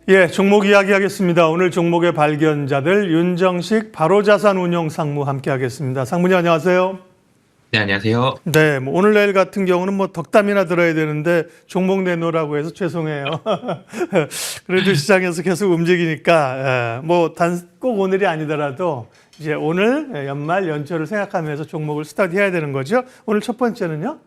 예, 종목 이야기하겠습니다. 오늘 종목의 발견자들 윤정식 바로자산운용 상무 함께하겠습니다. 상무님 안녕하세요. 네, 안녕하세요. 네, 뭐 오늘 내일 같은 경우는 뭐 덕담이나 들어야 되는데 종목 내놓으라고 해서 죄송해요. 그래도 시장에서 계속 움직이니까 뭐 꼭 오늘이 아니더라도 이제 오늘 연말 연초를 생각하면서 종목을 스터디해야 되는 거죠. 오늘 첫 번째는요.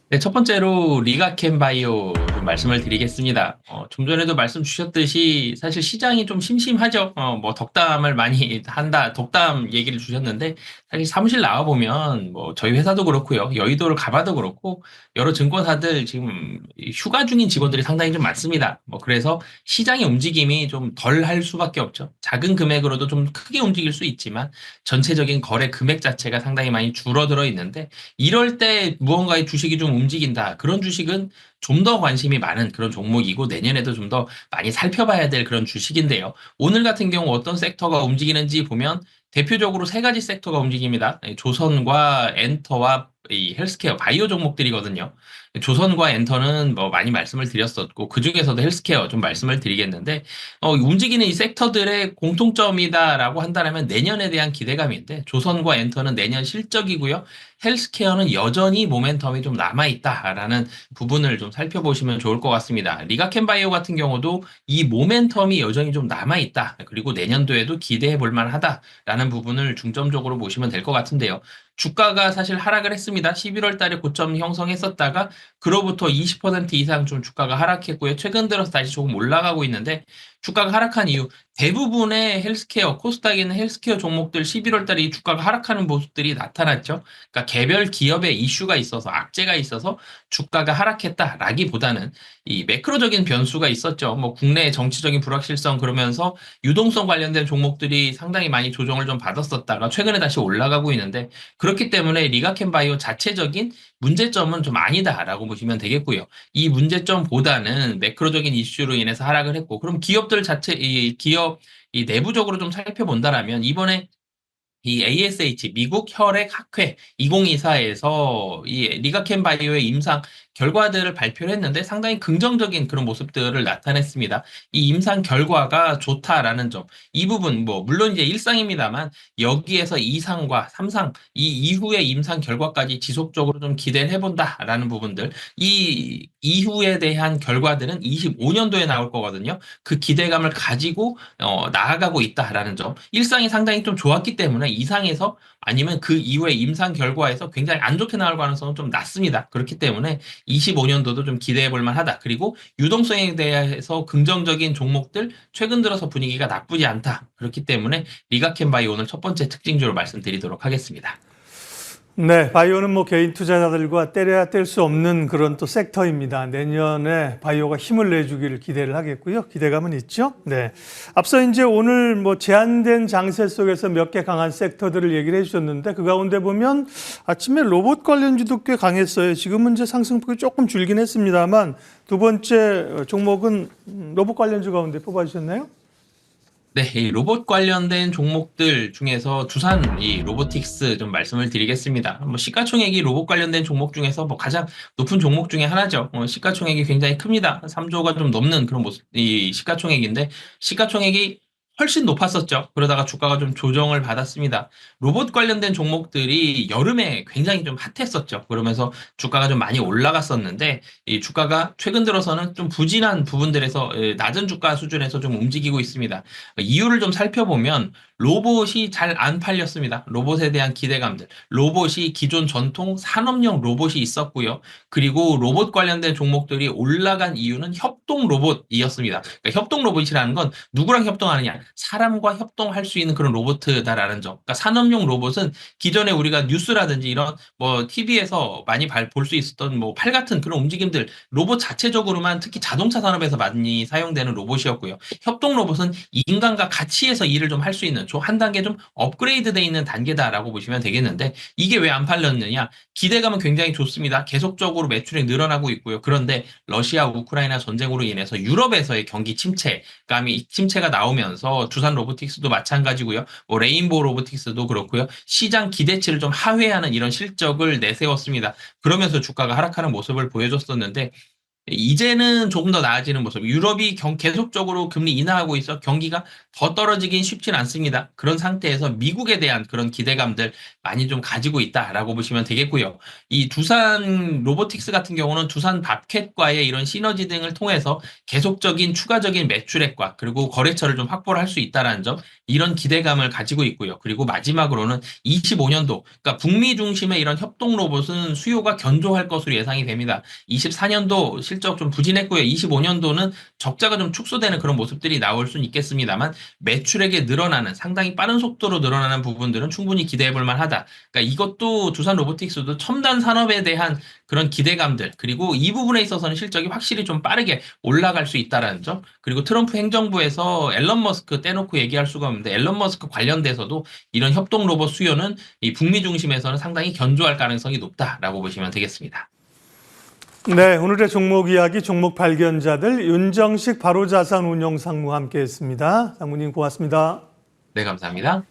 네, 첫 번째로 리가켄 바이오 좀 말씀을 드리겠습니다. 좀 전에도 말씀 주셨듯이 사실 시장이 좀 심심하죠. 뭐 덕담을 많이 한다, 덕담 얘기를 주셨는데 사실 사무실 나와보면 뭐 저희 회사도 그렇고요. 여의도를 가봐도 그렇고 여러 증권사들 지금 휴가 중인 직원들이 상당히 좀 많습니다. 뭐 그래서 시장의 움직임이 좀 덜 할 수밖에 없죠. 작은 금액으로도 좀 크게 움직일 수 있지만 전체적인 거래 금액 자체가 상당히 많이 줄어들어 있는데 이럴 때 무언가의 주식이 좀 움직인다. 그런 주식은 좀 더 관심이 많은 그런 종목이고 내년에도 좀 더 많이 살펴봐야 될 그런 주식인데요. 오늘 같은 경우 어떤 섹터가 움직이는지 보면 대표적으로 세 가지 섹터가 움직입니다. 조선과 엔터와 이 헬스케어, 바이오 종목들이거든요. 조선과 엔터는 뭐 많이 말씀을 드렸었고, 그 중에서도 헬스케어 좀 말씀을 드리겠는데, 움직이는 이 섹터들의 공통점이다라고 한다면 내년에 대한 기대감인데, 조선과 엔터는 내년 실적이고요. 헬스케어는 여전히 모멘텀이 좀 남아있다라는 부분을 좀 살펴보시면 좋을 것 같습니다. 리가켄바이오 같은 경우도 이 모멘텀이 여전히 좀 남아있다. 그리고 내년도에도 기대해 볼 만하다라는 부분을 중점적으로 보시면 될 것 같은데요. 주가가 사실 하락을 했습니다. 11월 달에 고점 형성했었다가 그로부터 20% 이상 좀 주가가 하락했고요. 최근 들어서 다시 조금 올라가고 있는데 주가가 하락한 이유 대부분의 헬스케어, 코스닥에 있는 헬스케어 종목들 11월 달에 이 주가가 하락하는 모습들이 나타났죠. 그러니까 개별 기업에 이슈가 있어서 악재가 있어서 주가가 하락했다라기보다는 이 매크로적인 변수가 있었죠. 뭐 국내의 정치적인 불확실성 그러면서 유동성 관련된 종목들이 상당히 많이 조정을 좀 받았었다가 최근에 다시 올라가고 있는데 그렇기 때문에 리가켄바이오 자체적인 문제점은 좀 아니다라고 보시면 되겠고요. 이 문제점보다는 매크로적인 이슈로 인해서 하락을 했고 그럼 기업들 자체 이 기업 이 내부적으로 좀 살펴본다라면 이번에 이 ASH 미국 혈액 학회 2024에서 이 리가켄 바이오의 임상 결과들을 발표를 했는데 상당히 긍정적인 그런 모습들을 나타냈습니다. 이 임상 결과가 좋다라는 점. 이 부분 뭐 물론 이제 일상입니다만 여기에서 2상과 3상 이 이후의 임상 결과까지 지속적으로 좀 기대를 해본다라는 부분들. 이 이후에 대한 결과들은 25년도에 나올 거거든요. 그 기대감을 가지고 나아가고 있다라는 점. 일상이 상당히 좀 좋았기 때문에 이상에서 아니면 그 이후에 임상 결과에서 굉장히 안 좋게 나올 가능성은 좀 낮습니다. 그렇기 때문에 25년도도 좀 기대해 볼 만하다. 그리고 유동성에 대해서 긍정적인 종목들 최근 들어서 분위기가 나쁘지 않다. 그렇기 때문에 리가켄바이 오늘 첫 번째 특징주로 말씀드리도록 하겠습니다. 네, 바이오는 뭐 개인 투자자들과 때려야 뗄 수 없는 그런 또 섹터입니다. 내년에 바이오가 힘을 내주기를 기대를 하겠고요. 기대감은 있죠. 네. 앞서 이제 오늘 뭐 제한된 장세 속에서 몇 개 강한 섹터들을 얘기를 해주셨는데 그 가운데 보면 아침에 로봇 관련주도 꽤 강했어요. 지금은 이제 상승폭이 조금 줄긴 했습니다만 두 번째 종목은 로봇 관련주 가운데 뽑아주셨나요? 네, 이 로봇 관련된 종목들 중에서 두산 이 로보틱스 좀 말씀을 드리겠습니다. 뭐 시가총액이 로봇 관련된 종목 중에서 뭐 가장 높은 종목 중에 하나죠. 시가총액이 굉장히 큽니다. 3조가 좀 넘는 그런 모습, 이 시가총액인데 시가총액이 훨씬 높았었죠. 그러다가 주가가 좀 조정을 받았습니다. 로봇 관련된 종목들이 여름에 굉장히 좀 핫했었죠. 그러면서 주가가 좀 많이 올라갔었는데 이 주가가 최근 들어서는 좀 부진한 부분들에서 낮은 주가 수준에서 좀 움직이고 있습니다. 이유를 좀 살펴보면 로봇이 잘 안 팔렸습니다. 로봇에 대한 기대감들. 로봇이 기존 전통 산업용 로봇이 있었고요. 그리고 로봇 관련된 종목들이 올라간 이유는 협동 로봇이었습니다. 그러니까 협동 로봇이라는 건 누구랑 협동하느냐? 사람과 협동할 수 있는 그런 로봇다라는 점. 그러니까 산업용 로봇은 기존에 우리가 뉴스라든지 이런 뭐 TV에서 많이 볼 수 있었던 뭐 팔 같은 그런 움직임들 로봇 자체적으로만 특히 자동차 산업에서 많이 사용되는 로봇이었고요. 협동 로봇은 인간과 같이 해서 일을 좀 할 수 있는 한 단계 좀 업그레이드 돼 있는 단계다라고 보시면 되겠는데 이게 왜 안 팔렸느냐? 기대감은 굉장히 좋습니다. 계속적으로 매출이 늘어나고 있고요. 그런데 러시아 우크라이나 전쟁으로 인해서 유럽에서의 경기 침체가 나오면서 두산 로보틱스도 마찬가지고요. 뭐 레인보우 로보틱스도 그렇고요. 시장 기대치를 좀 하회하는 이런 실적을 내세웠습니다. 그러면서 주가가 하락하는 모습을 보여줬었는데 이제는 조금 더 나아지는 모습. 유럽이 계속적으로 금리 인하하고 있어 경기가 더 떨어지긴 쉽진 않습니다. 그런 상태에서 미국에 대한 그런 기대감들 많이 좀 가지고 있다라고 보시면 되겠고요. 이 두산 로보틱스 같은 경우는 두산 밥캣과의 이런 시너지 등을 통해서 계속적인 추가적인 매출액과 그리고 거래처를 좀 확보를 할 수 있다라는 점, 이런 기대감을 가지고 있고요. 그리고 마지막으로는 25년도, 그러니까 북미 중심의 이런 협동 로봇은 수요가 견조할 것으로 예상이 됩니다. 24년도 실적 좀 부진했고요. 25년도는 적자가 좀 축소되는 그런 모습들이 나올 수는 있겠습니다만 매출액이 늘어나는, 상당히 빠른 속도로 늘어나는 부분들은 충분히 기대해 볼 만하다. 그러니까 이것도 두산 로보틱스도 첨단 산업에 대한 그런 기대감들, 그리고 이 부분에 있어서는 실적이 확실히 좀 빠르게 올라갈 수 있다라는 점, 그리고 트럼프 행정부에서 앨런 머스크 떼놓고 얘기할 수가 없는데 앨런 머스크 관련돼서도 이런 협동 로봇 수요는 이 북미 중심에서는 상당히 견조할 가능성이 높다라고 보시면 되겠습니다. 네, 오늘의 종목 이야기, 종목 발견자들 윤정식 바로자산운용 상무 함께했습니다. 상무님 고맙습니다. 네, 감사합니다.